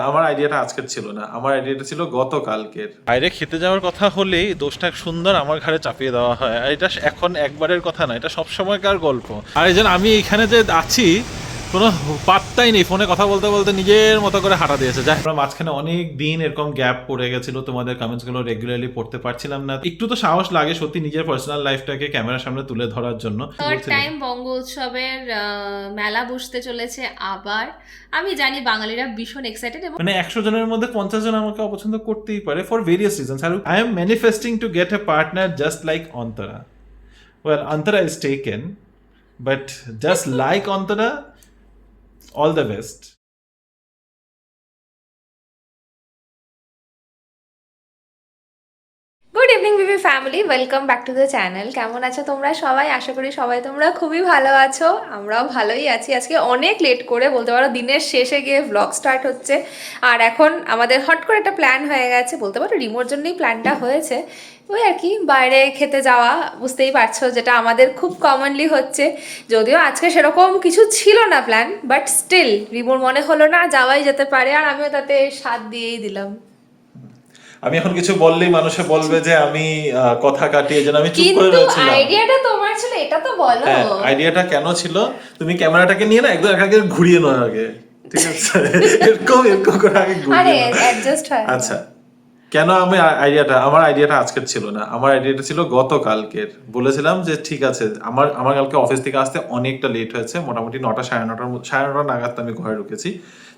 আমার আইডিয়াটা আজকের ছিল না, আমার আইডিয়াটা ছিল গতকালকের। বাইরে খেতে যাওয়ার কথা হলেই দোষটা সুন্দর আমার ঘাড়ে চাপিয়ে দেওয়া হয়, আর এটা এখন একবারের কথা না, এটা সবসময়কার গল্প। আর এই জন্য আমি এখানে যে আছি কোনো পাত্তাই নেই, ফোনে কথা বলতে বলতে নিজের মতো করে হাঁটা দিয়েছে। যাই, আমরা মাঝখানে অনেক দিন এরকম গ্যাপ পড়ে গেছিল, তোমাদের কমেন্টসগুলো রেগুলারলি পড়তে পারছিলাম না। একটু তো সাহস লাগে সত্যি নিজের পার্সোনাল লাইফটাকে ক্যামেরার সামনে তুলে ধরার জন্য। থার্ড টাইম বঙ্গ উৎসবের মেলা বসতে চলেছে আবার। আমি জানি বাঙালিরা ভীষণ এক্সাইটেড, এবং মানে 100 জনের মধ্যে 50 জন আমাকে অপছন্দ করতেই পারে ফর ভেরিয়াস রিজনস। আর I am manifesting to get a partner just like Antara. Well, Antara is taken, but just like Antara, all the best. Good evening BB family, welcome back to the channel. কেমন আছো তোমরা সবাই? আশা করি সবাই তোমরা খুবই ভালো আছো, আমরাও ভালোই আছি। আজকে অনেক লেট করে বলতে পারো দিনের শেষে গিয়ে ব্লগ স্টার্ট হচ্ছে, আর এখন আমাদের হট করে একটা প্ল্যান হয়ে গেছে, বলতে পারো রিমোর জন্যই প্ল্যানটা হয়েছে। ওই আর কি, বাইরে খেতে যাওয়া, বুঝতেই পারছো, যেটা আমাদের খুব কমনলি হচ্ছে। যদিও আজকে সেরকম কিছু ছিল না প্ল্যান, বাট স্টিল রিমোর মনে হলো না যাওয়াই যেতে পারে, আর আমিও তাতে সাথ দিয়েই দিলাম। আমি এখন কিছু বললেই মানুষে বলবে যে আমি কথা কাটিয়ে যেন আমি চুপ করে কিন্তু রয়েছিলাম। আইডিয়াটা তোমার ছিল, এটা তো বলো। আইডিয়াটা কেন ছিল? তুমি ক্যামেরাটাকে নিয়ে না একদম একাকে ঘুরিয়ে নাও আগে, ঠিক আছে? এরকম করে আগে ঘুরিয়ে আরে নাও। অ্যাডজাস্ট হয়। আচ্ছা, কেন আমার আইডিয়াটা আজকের ছিল না, আমার আইডিয়াটা ছিল গতকালকের। বলেছিলাম যে ঠিক আছে, আমার কালকে অফিস থেকে আসতে অনেকটা লেট হয়েছে, মোটামুটি 9টা সাড়ে নটা নাগাদ আমি ঘরে ঢুকেছি।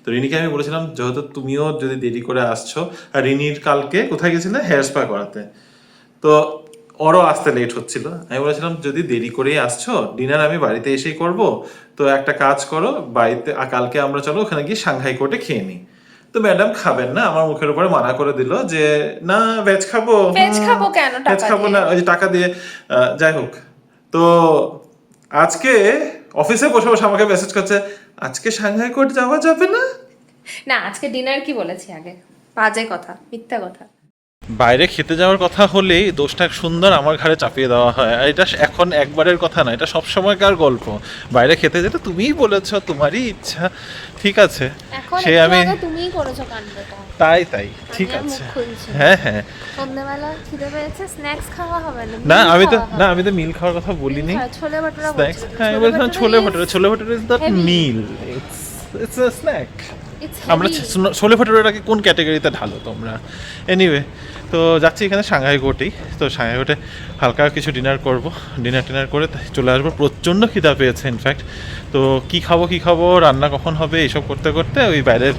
তো রিনিকে আমি বলেছিলাম যেহেতু তুমিও যদি দেরি করে আসছো, আর রিনির কালকে কোথায় গেছিলে হেয়ার স্পা করাতে, তো ওরও আসতে লেট হচ্ছিল। আমি বলেছিলাম যদি দেরি করেই আসছো, ডিনার আমি বাড়িতে এসেই করব, তো একটা কাজ করো বাড়িতে, কালকে আমরা চলো ওখানে গিয়ে সাংহাই কোর্টে খেয়ে নিই। তো ম্যাডাম খাবেন না, আমার মুখের উপরে মানা করে দিল যে না ভেজ খাবো। ভেজ খাবো কেন? ভেজ টাকা খাবো দিয়ে। না, ওই যে টাকা দিয়ে। যাই হোক, তো আজকে অফিসে বসে বসে আমাকে মেসেজ করছে আজকে সাংহাই কোর্ট যাওয়া যাবে না। না, আজকে ডিনার কি বলেছি আগে? বাজে কথা, মিথ্যা কথা। বাইরে খেতে যাওয়ার কথা হলেই দোষটা সুন্দর আমার ঘাড়ে চাপিয়ে দেওয়া হয়, আর এটা এখন একবারের কথা না, এটা সবসময়কার গল্প। বাইরে খেতে যেতে তুমিই বলেছো, তোমারই ইচ্ছা, ঠিক আছে, সে আমি তুমিই করেছো কাণ্ডটা। তাই ঠিক আছে। হ্যাঁ হ্যাঁ, সন্ধ্যাবেলা খিদে পেয়েছে, স্ন্যাক্স খাওয়া হবে না আমি তো মিল খাওয়ার কথা বলিনি। ছোলে ভাটুরা স্ন্যাক্স, হ্যাঁ আমি বলছিলাম chole bhatura is not meal, it's a snack. আমরা ছোলে ভাটুরাটাকে কোন ক্যাটাগরিতে ঢালো তোমরা? এনিওয়ে, তো যাচ্ছি এখানে সাংহাই কোর্টেই। তো সাংহাই কোর্টে হালকা কিছু ডিনার করব, ডিনার করে চলে আসবো। প্রচণ্ড খিদা পেয়েছে ইনফ্যাক্ট। তো কি খাবো, রান্না কখন হবে, এইসব করতে করতে ওই বাইরের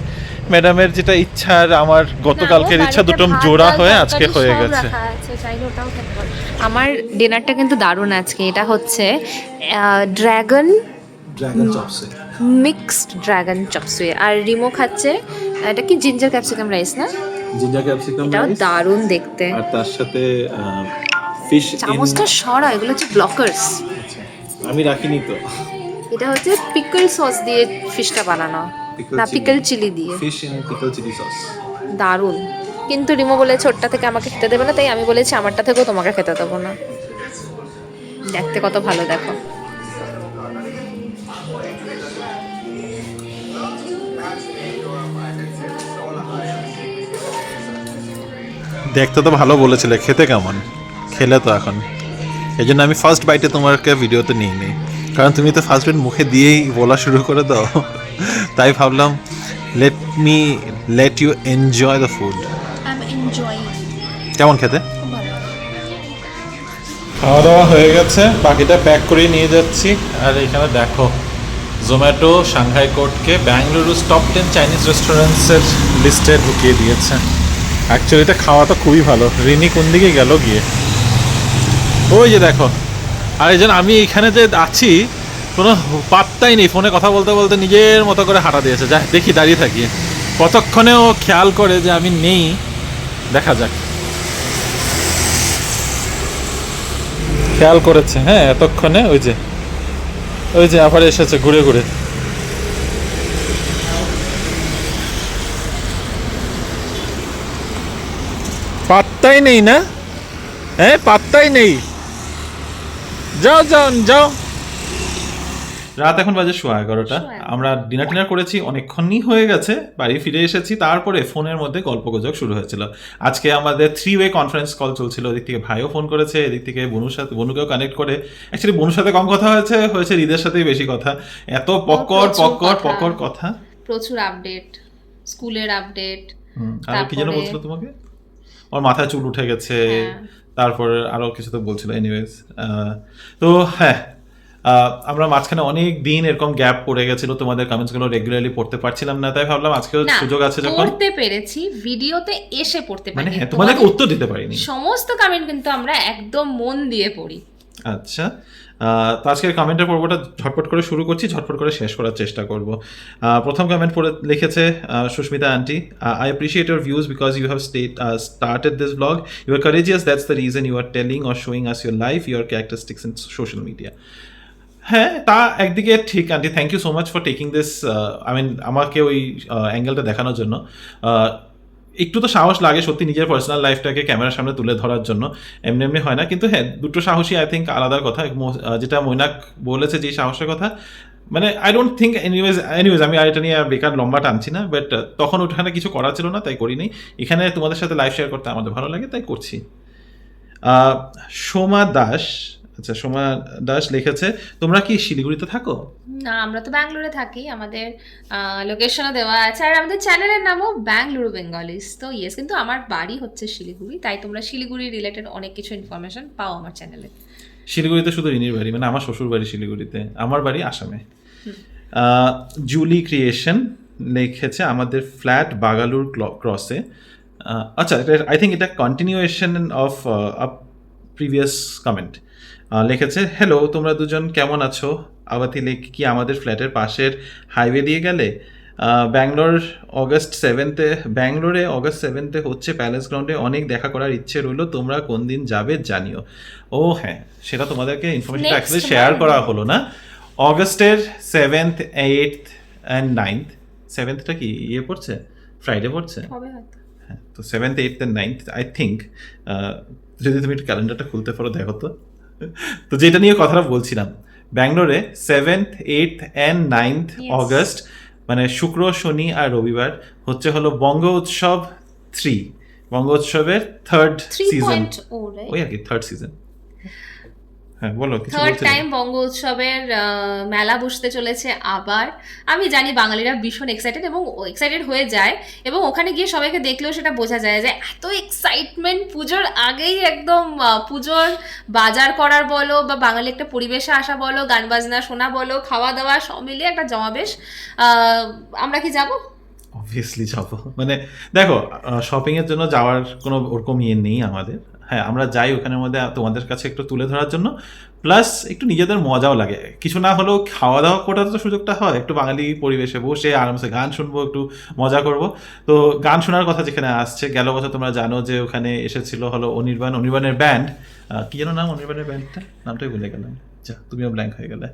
ম্যাডামের যেটা ইচ্ছা আর আমার গতকালকের ইচ্ছা দুটো জোড়া হয়ে আজকে হয়ে গেছে। আমার ডিনারটা কিন্তু দারুণ আজকে। এটা হচ্ছে ড্রাগন চপসে, মিক্সড ড্রাগন চপসে, আর রিমো খাচ্ছে এটা কি জিঞ্জার ক্যাপসিকাম রাইস না? জিঞ্জার ক্যাপসিকাম এটাও রাইস, দারুণ দেখতে। আর তার সাথে ফিশ। চামচটা সরা, এগুলো হচ্ছে ব্লকার্স। আমি রাখিনি তো। এটা হচ্ছে পিকল সস দিয়ে ফিশটা বানানো, না পিকল চিলি দিয়ে। Fish in pickle chili sauce, দারুণ। কিন্তু রিমো বলেছে ওরটা থেকে আমাকে খেতে দেবে না, তাই আমি বলেছি আমারটা থেকেও তোমাকে খেতে দেবো না। দেখতে কত ভালো দেখো। দেখতে তো ভালো বলেছিলে, খেতে কেমন? খেলে তো এখন, এই জন্য আমি ফার্স্ট বাইটে তোমাকে ভিডিওতে নিই নি, কারণ তুমি তো ফার্স্ট বাইট মুখে দিয়েই বলা শুরু করে দাও। তাই ভাবলাম let you enjoy the food. কেমন খেতে? খাওয়া দাওয়া হয়ে গেছে, বাকিটা প্যাক করে নিয়ে যাচ্ছি। আর এখানে দেখো, জোম্যাটো সাংহাই কোর্টকে ব্যাঙ্গালুরু's টপ 10 চাইনিজ রেস্টুরেন্টসের লিস্টে ঢুকিয়ে দিয়েছে। অ্যাকচুয়ালি এটা খাওয়া তো খুবই ভালো। রিনি কোন দিকে গেল গিয়ে? ওই যে দেখো, আর এই জন্য আমি এখানে যে আছি কোনো পাত্তাই নেই, ফোনে কথা বলতে বলতে নিজের মতো করে হাঁটা দিয়েছে। যা দেখি, দাঁড়িয়ে থাকি কতক্ষণে ও খেয়াল করে যে আমি নেই, দেখা যাক। খেয়াল করেছে, হ্যাঁ এতক্ষণে ওই যে আবার এসেছে ঘুরে ঘুরে। পাত্তাই নেই না, হ্যাঁ পাত্তাই নেই। যাও রাত এখন বাজে 11:30। আমরা ডিনার করেছি, অনেকক্ষণই হয়ে গেছে, বাড়ি ফিরে এসেছি। তারপরে ফোনের মধ্যে গল্পগুজব শুরু হয়েছিল। আজকে আমাদের 3-way কনফারেন্স কল চলছিল। এদিক থেকে ভাইও ফোন করেছে, এদিক থেকে বনুকেও কানেক্ট করে। অ্যাকচুয়ালি বনুর সাথে কম কথা হয়েছে হৃদের সাথেই বেশি কথা। এত পকর কথা, প্রচুর আপডেট, স্কুলের আপডেট। আর কি যেন বলছিল তোমাকে, ওর মাথায় চুল উঠে গেছে, তারপর আরো কিছু তো বলছিল। এনিওয়েজ, তো হ্যাঁ, আমরা মাঝখানে অনেক দিন এরকম গ্যাপ পড়ে গেছিল, তোমাদের কমেন্টস গুলো রেগুলারলি পড়তে পারছিলাম না, তাই ভাবলাম আজকেও সুযোগ আছে যখন পড়তে পেরেছি, ভিডিওতে এসে পড়তে মানে পারিনি, হ্যাঁ, তোমাদেরকে উত্তর দিতে পারিনি। সমস্ত কমেন্ট কিন্তু আমরা একদম মন দিয়ে পড়ি। আচ্ছা, তো আজকের কমেন্টের পর্বটা ঝটপট করে শুরু করছি, ঝটপট করে শেষ করার চেষ্টা করব। প্রথম কমেন্ট পড়ে লিখেছে Susmita aunty, I appreciate your views because you have started this blog, you are courageous, that's the reason you are telling or showing us your life, your characteristics in social media. হ্যাঁ, তা একদিকে ঠিক aunty, thank you so much for taking this, I mean আমাকে ওই অ্যাঙ্গেলটা দেখানোর জন্য। একটু তো সাহস লাগে সত্যি নিজের পার্সোনাল লাইফটাকে ক্যামেরার সামনে তুলে ধরার জন্য, এমনি হয় না। কিন্তু হ্যাঁ, দুটো সাহসী আই থিঙ্ক আলাদার কথা। যেটা মৈনাক বলেছে যে সাহসের কথা, মানে আই ডোন্ট থিঙ্ক এনিওয়েজ আমি আর এটা নিয়ে বেকার লম্বা টানছি না, বাট তখন ওখানে কিছু করার ছিল না, তাই করিনি। এখানে তোমাদের সাথে লাইভ শেয়ার করতে আমাদের ভালো লাগে, তাই করছি। সোমা দাস লিখেছে, তোমরা কি শিলিগুড়িতে থাকো? না, আমরা তো ব্যাঙ্গালোরে থাকি, আমাদের লোকেশনও দেওয়া আছে, আর আমাদের চ্যানেলের নামও ব্যাঙ্গালুরু বেঙ্গলিস। তো ইয়েস, কিন্তু আমার বাড়ি হচ্ছে শিলিগুড়ি, তাই তোমরা শিলিগুড়ি রিলেটেড অনেক কিছু ইনফরমেশন পাও আমার চ্যানেলে। শিলিগুড়িতে শুধু রিনির বাড়ি, মানে আমার শ্বশুর বাড়ি শিলিগুড়িতে, আমার বাড়ি আসামে। জুলি ক্রিয়েশন লিখেছে, আমাদের ফ্ল্যাট বাগালুর ক্রসে। আচ্ছা, আই থিঙ্ক এটা continuation of a previous comment. লিখেছে, হ্যালো, তোমরা দুজন কেমন আছো? আওয়াতি লেক কি আমাদের ফ্ল্যাটের পাশের হাইওয়ে দিয়ে গেলে? ব্যাঙ্গালোরে অগস্ট 7 হচ্ছে প্যালেস গ্রাউন্ডে, অনেক দেখা করার ইচ্ছে রইলো, তোমরা কোন দিন যাবে জানিও। ও হ্যাঁ, সেটা তোমাদেরকে ইনফরমেশনটা অ্যাকচুয়ালি শেয়ার করা হলো না। অগস্টের 7th, 8th and 9th, 7thটা কি পড়ছে, ফ্রাইডে পড়ছে, হ্যাঁ, তো 7th, 8th and 9th I think. যদি তুমি একটু ক্যালেন্ডারটা খুলতে পারো দেখো তো। তো যেটা নিয়ে কথাটা বলছিলাম, ব্যাঙ্গালোরে 7th, 8th and 9th August, মানে শুক্র, শনি আর রবিবার হলো বঙ্গ উৎসব 3, বঙ্গ উৎসবের থার্ড সিজন, ওই আর কি থার্ড সিজন। হ্যাঁ, বলো, কিছু থার্ড বলছিলে? টাইম বঙ্গ উৎসবের মেলা বসতে চলেছে আবার। আমি জানি বাঙালিরা ভীষণ এক্সাইটেড এবং এক্সাইটেড হয়ে যায়, এবং ওখানে গিয়ে সবাইকে দেখলেও সেটা বোঝা যায় যে এত এক্সাইটমেন্ট পুজোর আগেই, একদম পুজোর বাজার করার বলো বা বাঙালি একটা পরিবেশে আসা বলো, গান বাজনা শোনা বলো, খাওয়া দাওয়া সব মিলিয়ে একটা জমাবেশ। আমরা কি যাব? অবভিয়াসলি যাবো, মানে দেখো, শপিং এর জন্য যাওয়ার কোনো ওরকম ইয়ে নেই আমাদের। হ্যাঁ, আমরা যাই ওখানের মধ্যে তোমাদের কাছে একটু তুলে ধরার জন্য, প্লাস একটু নিজেদের মজাও লাগে, কিছু না হলেও খাওয়া দাওয়া করার তো সুযোগটা হয়, একটু বাঙালি পরিবেশে বসে আরামসে গান শুনবো, একটু মজা করব। তো গান শোনার কথা যেখানে আসছে, গেল বছর তোমরা জানো যে ওখানে এসেছিল অনির্বাণের ব্যান্ড, কি যেন নাম অনির্বাণের ব্যান্ডটা, নামটাই ভুলে গেলাম, যা তুমিও ব্ল্যাঙ্ক হয়ে গেলে,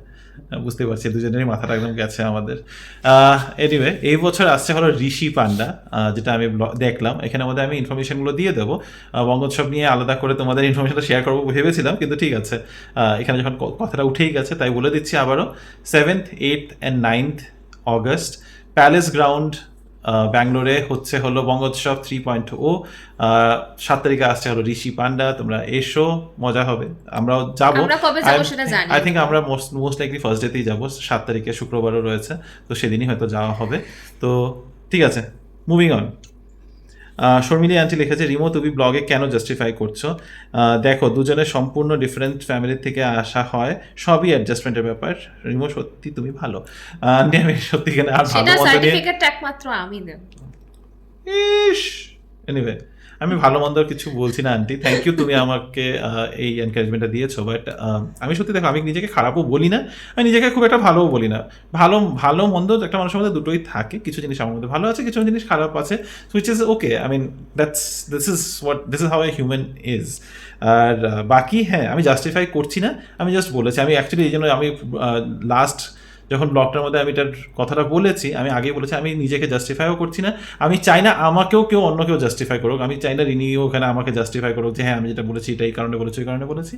বুঝতে পারছি দুজনেরই মাথাটা একদম গেছে আমাদের। এনিওয়ে, এই বছর আসছে ঋষি পান্ডা, যেটা আমি দেখলাম, এখানে মধ্যে আমি ইনফরমেশনগুলো দিয়ে দেবো। বঙ্গোৎসব নিয়ে আলাদা করে তোমাদের ইনফরমেশনটা শেয়ার করবো ভেবেছিলাম, কিন্তু ঠিক আছে, এখানে যখন কথাটা উঠেই গেছে তাই বলে দিচ্ছি আবারও। 7th, 8th and 9th August, palace ground, ব্যাঙ্গালোরে হলো বঙ্গোৎসব 3.0। 7 তারিখে আসছে ঋষি পান্ডা, তোমরা এসো, মজা হবে, আমরাও যাবো। আই থিঙ্ক আমরা মোস্ট লাইকলি ফার্স্ট ডেতেই যাবো, 7 তারিখে শুক্রবারও রয়েছে, তো সেদিনই হয়তো যাওয়া হবে। তো ঠিক আছে, মুভিং অন। শর্মিলি আন্টি লিখেছে, রিমো তুমি ব্লগে কেন জাস্টিফাই করছো? দেখো, দুজনের সম্পূর্ণ ডিফারেন্ট ফ্যামিলি থেকে আসা হয়, সবই অ্যাডজাস্টমেন্টের ব্যাপার। রিমো সত্যি তুমি ভালো, আমি সত্যি কেন আর ভালো মন্দ নিয়ে এনিওয়ে, আমি ভালো মন্দ কিছু বলছি না আন্টি, থ্যাংক ইউ, তুমি আমাকে এই এনকারেজমেন্টটা দিয়েছো। বাট আমি সত্যি দেখো, আমি নিজেকে খারাপও বলি না, আমি নিজেকে খুব একটা ভালোও বলি না। ভালো মন্দ একটা মানুষের মধ্যে দুটোই থাকে, কিছু জিনিস আমার মধ্যে ভালো আছে, কিছু জিনিস খারাপ আছে, which is okay. I mean this is how a human is. আর বাকি হ্যাঁ, আমি জাস্টিফাই করছি না, আমি জাস্ট বলেছি। আমি অ্যাকচুয়ালি এই জন্য আমি লাস্ট যখন ব্লগটার মধ্যে আমি এটার কথাটা বলেছি, আমি আগেই বলেছি, আমি নিজেকে জাস্টিফাইও করছি না, আমি চাই না আমাকেও অন্য কেউ জাস্টিফাই করুক, আমি চাই না রিনিও ওখানে আমাকে জাস্টিফাই করুক যে হ্যাঁ আমি যেটা বলেছি এটা এই কারণে বলেছি, ওই কারণে বলেছি।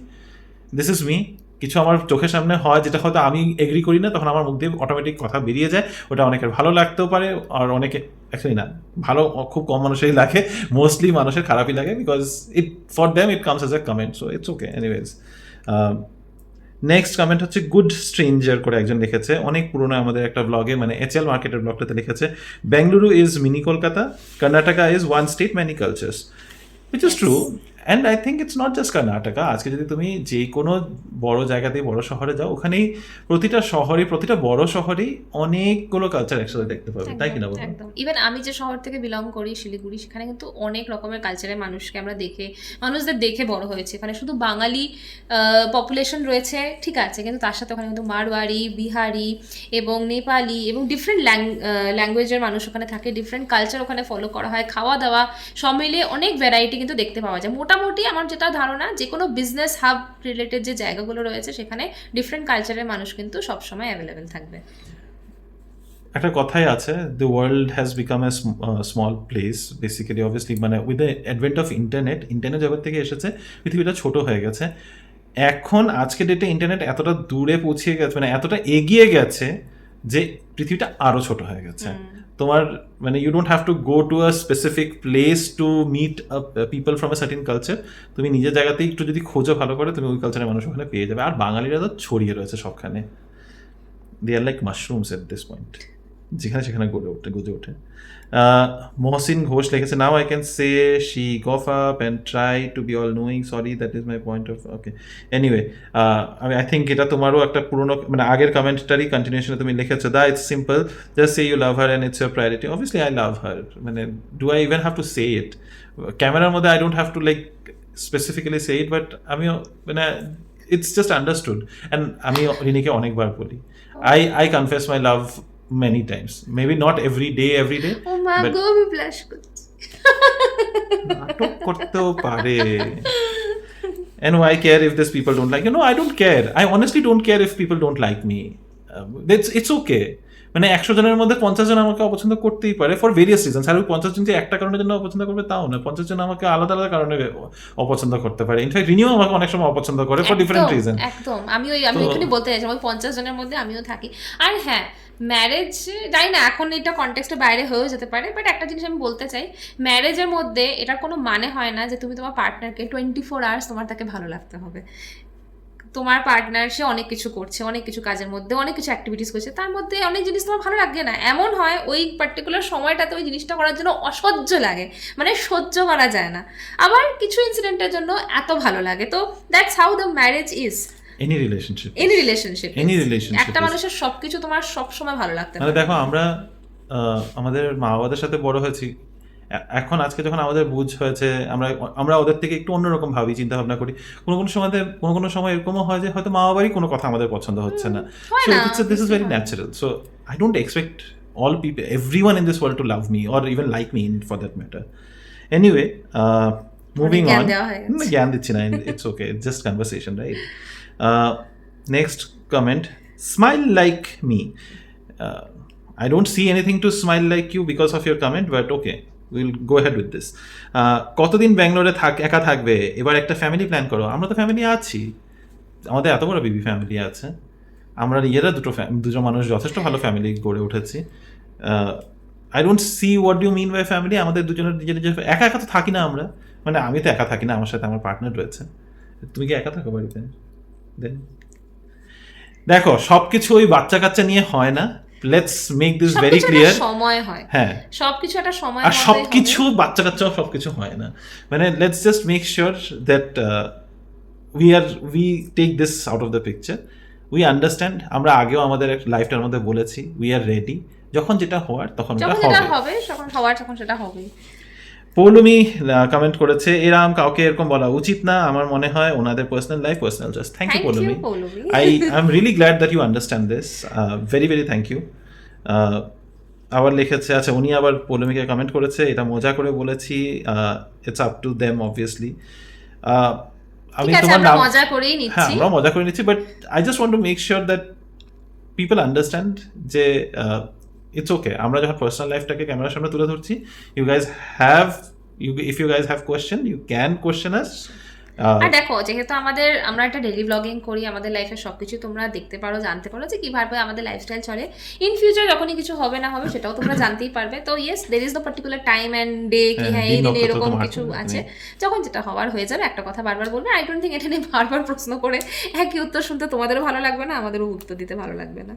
দিস ইজ মি, কিছু আমার চোখের সামনে হয় যেটা হয়তো আমি এগ্রি করি না, তখন আমার মুখ দিয়ে অটোমেটিক কথা বেরিয়ে যায়। ওটা অনেকের ভালো লাগতেও পারে, আর অনেকে অ্যাকচুয়ালি না, ভালো খুব কম মানুষেরই লাগে, মোস্টলি মানুষের খারাপই লাগে, because it for them it comes as a comment, so it's okay anyways. Next comment হচ্ছে গুড স্ট্রেঞ্জার করে একজন লিখেছে, অনেক পুরোনো আমাদের একটা ব্লগে, মানে HL মার্কেটের ব্লগটাতে লিখেছে, Bengaluru is mini Kolkata, Karnataka is one state many cultures, which is true. And I think it's not just Karnataka. আজকে যদি তুমি যে কোনো বড় জায়গাতেই, বড় শহরে যাও, ওখানেই প্রতিটা শহরে, প্রতিটা বড় শহরেই অনেকগুলো কালচার একসাথে দেখতে পাবে, তাই কিনা বলো? একদম। ইভেন আমি যে শহর থেকে বিলং করি, শিলিগুড়ি, সেখানে কিন্তু অনেক রকমের কালচারের মানুষকে আমরা মানুষদের দেখে বড় হয়েছে। এখানে শুধু বাঙালি পপুলেশন রয়েছে, ঠিক আছে, কিন্তু তার সাথে ওখানে কিন্তু মারওয়ারি, বিহারি এবং নেপালি এবং ডিফারেন্ট ল্যাঙ্গুয়েজের মানুষ ওখানে থাকে, ডিফারেন্ট কালচার ওখানে ফলো করা হয়, খাওয়া দাওয়া সব মিলিয়ে অনেক ভ্যারাইটি কিন্তু দেখতে পাওয়া যায়। মোটামুটি আমার যেটা ধারণা, যে কোনো বিজনেস হাব রিলেটেড যে জায়গাগুলো রয়েছে, সেখানে ডিফারেন্ট কালচারের মানুষ কিন্তু সবসময় অ্যাভেলেবেল থাকবে। একটা কথাই আছে, the world has become a small place basically, obviously, মানে with the advent of internet জগৎ থেকে এসেছে, পৃথিবীটা ছোট হয়ে গেছে। এখন আজকে ডেটে ইন্টারনেট এতটা দূরে পৌঁছে গেছে, মানে এতটা এগিয়ে গেছে যে পৃথিবীটা আরো ছোট হয়ে গেছে। তোমার মানে you don't have to go to a specific place to meet people from a certain culture. তুমি নিজের জায়গাতেই একটু যদি খোঁজো ভালো করে, তুমি ওই কালচারের মানুষ ওখানে পেয়ে যাবে। আর বাঙালিরা তো ছড়িয়ে রয়েছে সবখানে, they are like mushrooms at this point, যেখানে সেখানে গজে ওঠে। মহসিন ঘোষ লিখেছে, now I can say she goof up and try to be all knowing, sorry that is my point of, okay anyway. আমি আই থিঙ্ক এটা তোমারও একটা পুরোনো, মানে আগের কমেন্টটারই কন্টিনিউশনে তুমি লিখেছো, the it's simple, just say you love her and it's your priority. Obviously I love her, মানে do I even have to say it? ক্যামেরার মধ্যে I don't have to like specifically say it, but আমিও মানে it's just understood. And আমি রিনিকে অনেকবার বলি, I confess my love many times, maybe not every day, ও মা but গো, আমি blush করছি। নাটক করতেও পারে। And why care if these people don't like you? No, I don't care. I honestly don't care if people don't like me. It's okay. মানে 100 জনের মধ্যে 50 জন আমাকে অপছন্দ করতেই পারে ফর ভেরিয়াস রিজনস। আর ওই 50 জন যে একটা কারণের জন্য অপছন্দ করবে তাও না, 50 জন আমাকে আলাদা আলাদা কারণে অপছন্দ করতে পারে। ইনফ্যাক্ট রিনিও আমাকে অনেক সময় অপছন্দ করে ফর ডিফারেন্ট রিজন। একদম, আমি এখানে বলতে চাইছি, ওই 50 জনের মধ্যে আমিও থাকি। আর হ্যাঁ, ম্যারেজ, জানি না এখন এটা কনটেক্সটের বাইরে হয়েও যেতে পারে, বাট একটা জিনিস আমি বলতে চাই, ম্যারেজের মধ্যে এটার কোনো মানে হয় না যে তুমি তোমার পার্টনারকে 24 আওয়ার্স তোমার তাকে ভালো লাগতে হবে। তোমার পার্টনার সে অনেক কিছু করছে, অনেক কিছু কাজের মধ্যে অনেক কিছু অ্যাক্টিভিটিস করছে, তার মধ্যে অনেক জিনিস তোমার ভালো লাগে না, এমন হয় ওই পার্টিকুলার সময়টাতে ওই জিনিসটা করার জন্য অসহ্য লাগে, মানে সহ্য করা যায় না। আবার কিছু ইনসিডেন্টের জন্য এত ভালো লাগে। তো that's how the marriage is. Any relationship একটা মানুষের সবকিছু তোমার সব সময় ভালো লাগতে মানে দেখো, আমরা আমাদের মা বাবাদের সাথে বড় হয়েছি, এখন আজকে যখন আমাদের বুঝ হয়েছে, আমরা ওদের থেকে একটু অন্যরকম ভাবি, চিন্তা ভাবনা করি। কোনো সময় এরকমও হয় যে হয়তো মা বাবারই কোনো কথা আমাদের পছন্দ হচ্ছে না। So this is very natural. So I don't expect all people, everyone in this world to love me or even like me for that matter. Anyway, moving on. জ্ঞান দিচ্ছি না, it's okay, it's just conversation, right? Next comment, smile like me. I don't see anything to smile like you because of your comment, but okay, we'll go ahead with this. কতদিন ব্যাঙ্গালোরে একা থাকবে, এবার একটা family plan করো। আমরা তো family আছি, আমাদের এত বড় বেবি ফ্যামিলি আছে, আমরা নিজেরা দুজন মানুষ যথেষ্ট ভালো ফ্যামিলি গড়ে উঠেছি। I don't see what you mean by family. আমাদের দুজনের নিজের একা তো থাকি না আমরা, মানে আমি তো একা থাকি না, আমার সাথে আমার পার্টনার রয়েছে। তুমি কি একা থাকো বাড়িতে? দেন দেখো, সবকিছু ওই বাচ্চা কাচ্চা নিয়ে হয় না। Let's make this very clear, সময় হয়, হ্যাঁ, সবকিছু একটা সময়, আর সবকিছু বাচ্চা কাচ্চাও সবকিছু হয় না। মানে let's just make sure that we take this out of the picture. We understand, আমরা আগেও আমাদের লাইফটার মধ্যে বলেছি, we are ready, যখন যেটা হওয়ার তখন হবে, যখন হওয়ার তখন সেটা হবে। পৌলমি কমেন্ট করেছে, এরকম কাউকে এরকম বলা উচিত না, আমার মনে হয় ওনাদের personal life personal choice. Thank you Poulami, I am really glad that you understand this, very very thank you. আবার লিখেছে, আচ্ছা উনি আবার পৌলমিকে কমেন্ট করেছে, এটা মজা করে বলেছি, it's up to them obviously. আমি তোমার নাম মজা করেই নিচ্ছি, হ্যাঁ আমরা মজা করে নিচ্ছি, but I just want to make sure that people understand যে ইটস ওকে। আমরা যখন পার্সোনাল লাইফটাকে ক্যামেরার সামনে তুলে ধরছি, if you guys have question, you can question us, আর দেখো যেহেতু আমরা একটা ডেইলি ব্লগিং করি, আমাদের লাইফের সবকিছু তোমরা দেখতে পারো, জানতে পারো যে কিভাবে আমাদের লাইফস্টাইল চলে। ইন ফিউচার যখনই কিছু হবে না হবে সেটাও তোমরা জানতেই পারবে। তো yes, there is the particular time and day কি হ্যাঁ এই দিনে এরকম কিছু আছে, যখন যেটা হওয়ার হয়ে যাবে। একটা কথা বারবার বলবে, আই ডোন্ট থিঙ্ক এটা নিয়ে বারবার প্রশ্ন করে একই উত্তর শুনতে তোমাদেরও ভালো লাগবে না, আমাদেরও উত্তর দিতে ভালো লাগবে না।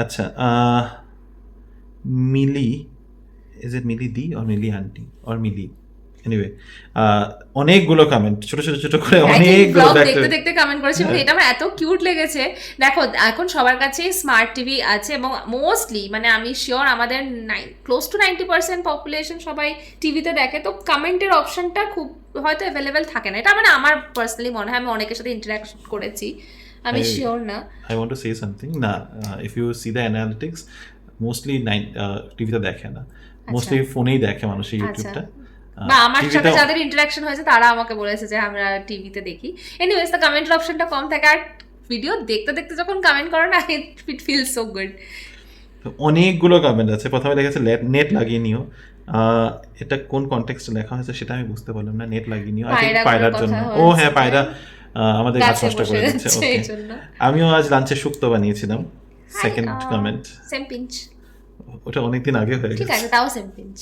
আচ্ছা, Mili, is it Mili di or Mili aunty or Mili, anyway অনেকগুলো কমেন্ট ছোট ছোট ছোট করে অনেকগুলো দেখতে দেখতে কমেন্ট করেছে এবং এটা আমার এত কিউট লেগেছে। দেখো এখন সবার কাছে স্মার্ট টিভি আছে এবং মোস্টলি মানে আমি শিওর আমাদের ক্লোজ টু 90% পপুলেশন সবাই টিভিতে দেখে, তো কমেন্টের অপশনটা খুব হয়তো অ্যাভেলেবেল থাকে না। এটা মানে আমার পার্সোনালি মনে হয়, আমি অনেকের সাথে ইন্টারাকশন করেছি, আমি শিওর না। I want to say something না, if you see the analytics mostly টিভিতে দেখে না, মোস্টলি ফোনেই দেখে মানুষ ইউটিউবটা। বা আমার সাথে যাদের ইন্টারাকশন হয়েছে তারা আমাকে বলেছে যে আমরা টিভিতে দেখি। এনিওয়েজ, দ্য কমেন্টের অপশনটা কম থাকে আর ভিডিও দেখতে দেখতে যখন কমেন্ট করো না, ইট ফিলস সো গুড। অনেকগুলো কমেন্ট আছে। প্রথমে লেখা নেট লাগিয়ে নিও, এটা কোন কনটেক্সটে লেখা হয়েছে সেটা আমি বুঝতে পারলাম না। নেট লাগিয়ে নিও, আই থিংক পায়রার জন্য। ও হ্যাঁ, পায়রা আমাদের কাজ নষ্ট করে দিচ্ছে। ওকে, আমিও আজ লাঞ্চে শুক্তো বানিয়েছিলাম। সেকেন্ড কমেন্ট, সেম পিঞ্চ, ওটা অনেকদিন আগে হয়ে গেছে। ঠিক আছে, তাও সেম পিঞ্চ।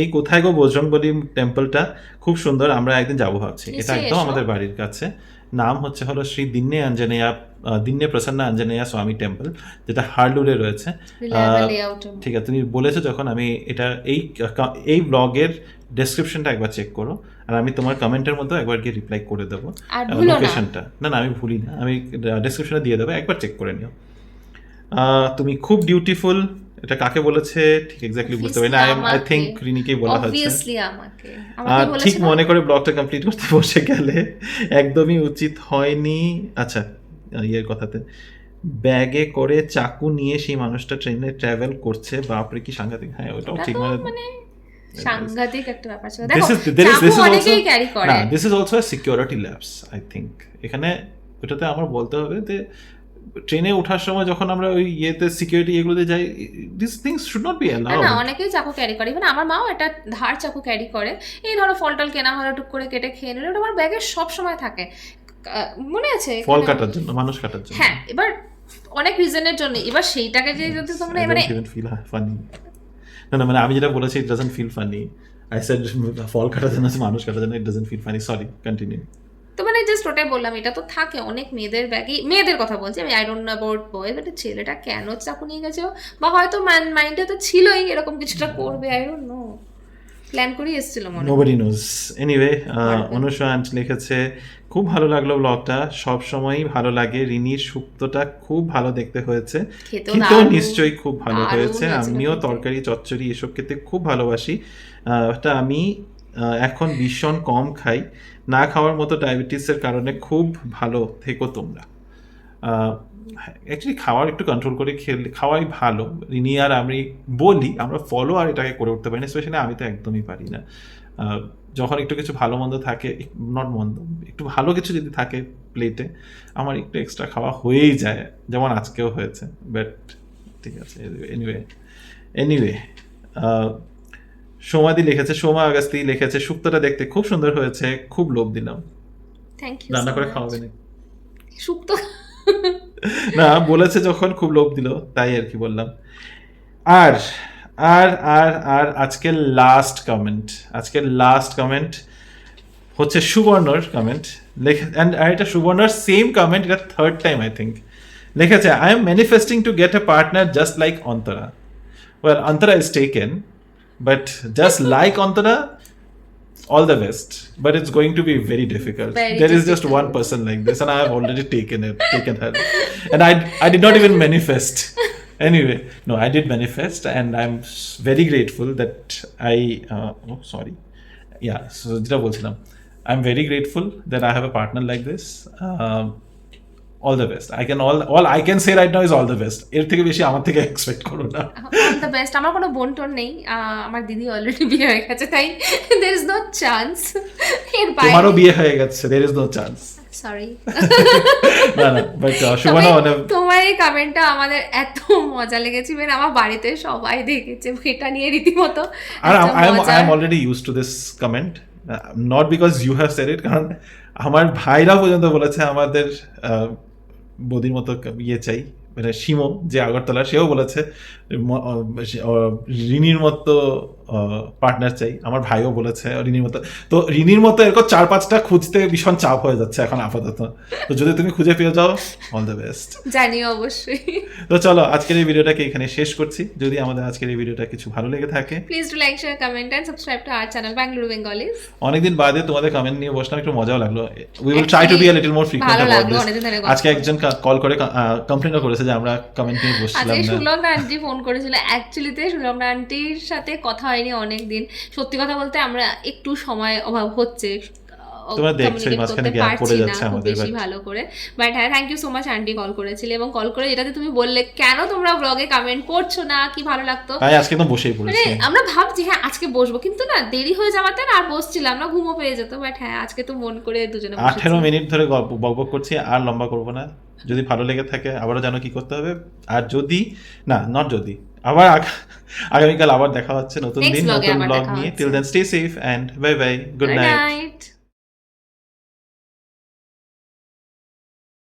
এই কোথায় গো বজরংবলী টেম্পলটা খুব সুন্দর, আমরা একদিন যাবো ভাবছি। এটা একদম আমাদের বাড়ির কাছে। নাম হলো শ্রী দিন্নে প্রসন্না আঞ্জনেয়া স্বামী টেম্পল, যেটা হার্লুরে রয়েছে। ঠিক আছে, তুমি বলেছো যখন, আমি এটা এই ব্লগের ডেসক্রিপশনটা একবার চেক করো, আর আমি তোমার কমেন্টের মধ্যে একবার গিয়ে রিপ্লাই করে দেবো লোকেশনটা। না আমি ভুলি না, আমি ডেসক্রিপশনে দিয়ে দেবো, একবার চেক করে নিও। তুমি খুব বিউটিফুল, এটা কাকে বলেছে ঠিক এক্স্যাক্টলি বুঝতে পারি না। আই থিংক রিনিকেই বলা হচ্ছে। অবভিয়াসলি আমাকে ঠিক মনে করে ব্লগটা কমপ্লিট করতে বসে গেলে একদমই উচিত হয়নি। আচ্ছা, ইয়ের কথাতে ব্যাগে করে চাকু নিয়ে সেই মানুষটা ট্রেনে ট্রাভেল করছে, বাপরে কি সাংঘাতিক। হ্যাঁ, ওটাও ঠিক, মানে সাংঘাতিক একটা ব্যাপার ছিল। দেখো, অনেকেই ক্যারি করে। না, this is also a security lapse I think. এখানে ওটাতে আমার বলতে হবে যে ট্রেনে ওঠার সময় যখন আমরা ওই ইয়েতে সিকিউরিটি এগুলোতে যাই, this things should not be allowed. না, অনেকেই চাকু ক্যারি করে, ইভেন আমার মাও একটা ধার চাকু ক্যারি করে। এই ধরো ফলটল কেনা হলো, টুক করে কেটে খেয়ে নিল, ওটা আমার ব্যাগে সব সময় থাকে। মনে আছে, ফল কাটার জন্য, মানুষ কাটার জন্য। হ্যাঁ, এবার অনেক রিজনের জন্য। এবার সেইটাকে যে যদি তোমরা মানে ফিল ফানি, না মানে আমি যেটা বলেছি, it doesn't feel funny. I said ফল কাটার জন্য, মানুষ কাটার জন্য, it doesn't feel funny. Sorry, continue. তো মানে জাস্ট ওটাই বললাম, এটা তো থাকে অনেক মেয়েদের ব্যাগে, মেয়েদের কথা বলছি আমি, I don't know about boys. But ছেলেটা কেন চাকু নিয়ে গেছে, বা হয়তো মাইন্ডে তো ছিলই এরকম কিছুটা করবে, আই ডোন্ট নো, প্ল্যান করেই এসেছিল মনে হয়। Nobody knows. Anyway, Anusha aunt লিখেছে, খুব ভালো লাগলো ব্লগটা, সব সময়ই ভালো লাগে। রিনির শুক্তোটা খুব ভালো দেখতে হয়েছে, খেতেও নিশ্চয়ই খুব ভালো হয়েছে। আমিও তরকারি চচ্চড়ি এসব খেতে খুব ভালোবাসি। এটা আমি এখন ভীষণ কম খাই, না খাওয়ার মতো ডায়াবেটিসের কারণে। খুব ভালো থেকো তোমরা। অ্যাকচুয়ালি খাওয়ার একটু কন্ট্রোল করে খেলে খাওয়াই ভালো। রিনি আর আমি বলি, আমরা ফলো আর এটাকে করে উঠতে পারি না, স্পেশালি আমি তো একদমই পারি না। যখন একটু কিছু ভালো মন্দ থাকে, নট মন্দ, একটু ভালো কিছু যদি থাকে প্লেটে, আমার একটু এক্সট্রা খাওয়া হয়েই যায়, যেমন আজকেও হয়েছে। বাট ঠিক আছে, এনিওয়ে সোমাদি লিখেছে, সোমা আগাস্তি লিখেছে, শুক্তোটা দেখতে খুব সুন্দর হয়েছে, খুব লোভ দিলাম। Thank you. রান্না করে খাওয়াবে না শুক্তো? না, বলেছে যখন খুব লোভ দিল, তাই আর কি বললাম। আর আর আর আর আজকের লাস্ট কমেন্ট হচ্ছে সুবর্ণর কমেন্ট। আর এটা সুবর্ণর সেম কমেন্ট, এটা থার্ড টাইম আই থিঙ্ক। লিখেছে, I am manifesting to get a partner just like Antara. Well, Antara is taken, but just like Antara, all the best, but it's going to be very difficult. There is just one person like this, and I have already taken her, and I did not even manifest. Anyway, no, I did manifest, and I'm very grateful that so যেটা বলছিলাম, I'm very grateful that I have a partner like this. All the best. All I can say right now is all the best. এর থেকে বেশি আমার থেকে expect করো না। All the best. আমার কোনো বোন টোন নেই, আমার দিদি অলরেডি বিয়ে হয়ে গেছে, তাই there is no chance. তোমারও বিয়ে হয়ে গেছে, there is no chance. Sorry. না বাট শুভনা, তোমার এই কমেন্টটা আমাদের এত মজা লেগেছে, মানে আমার বাড়িতে সবাই দেখেছে এটা নিয়ে রীতিমতো। আর I am already used to this comment. Not because you have said it, কারণ আমার ভাইরা পর্যন্ত বলেছে আমাদের বদির মতো ইয়ে চাই, মানে শিমো যে আগরতলা, সেও বলেছে রিনির মতো পার্টনার চাই। আমার ভাইও বলেছে রিনির মতো। তো রিনির মতো এরকম 4-5টা খুঁজতে ভীষণ চাপ হয়ে যাচ্ছে এখন আপাতত। তো যদি তুমি খুঁজে পেয়ে যাও, অল দ্য বেস্ট। জানি অবশ্যই। তো চলো আজকের এই ভিডিওটাকে এখানে শেষ করছি। যদি আমাদের আজকের এই ভিডিওটা কিছু ভালো লেগে থাকে, please do like, share, comment and subscribe to our channel Bengaluru Bengalis. অনেকদিন বাদে তোমাদের কমেন্ট নিয়ে বসলাম, একটু মজাও লাগলো। We will try to be a little more frequent ভালো অ্যাবাউট লাগলো দিস। অনেকদিন ধরে আজকে একজন কল করে কমপ্লেইনও করেছে যে আমরা কমেন্ট নিয়ে বসছিলাম আজকে না। সুলগ্না আন্টি ফোন করেছিল। অ্যাকচুয়ালিতে সুলগ্না আন্টির সাথে কথা হয়নি অনেক দিন। সত্যি কথা বলতে আমরা একটু সময় অভাব হচ্ছে, তোমরা দেখছো এই মাঝখানে গ্যাপ পড়ে যাচ্ছে খুব আমাদের, বেশি ভালো করে। বাট হ্যাঁ, thank you so much aunty call করেছিলে, এবং কল করে এটাতে তুমি বললে কেন তোমরা ব্লগে কমেন্ট করছো না, কি ভালো লাগতো। তাই আজকে তো বসেই মানে পড়েছি। আমরা ভাবছি হ্যাঁ আজকে বসবো, কিন্তু না দেরি হয়ে যাওয়াতে না আর বসছিলাম না, ঘুমো পেয়ে যেত। বাট হ্যাঁ আজকে তো মন করে দুজনে 18 মিনিট ধরে বকবক করছি, আর লম্বা করব না। যদি ভালো লেগে থাকে আবারও জানো কি করতে হবে। আর যদি না, নট যদি, আবার আগামীকাল আবার দেখা হচ্ছে নতুন Next দিন vlog-এ নতুন আবার ব্লগ দেখা নিয়ে। হচ্ছে। Till then stay safe and bye bye, good night. Night.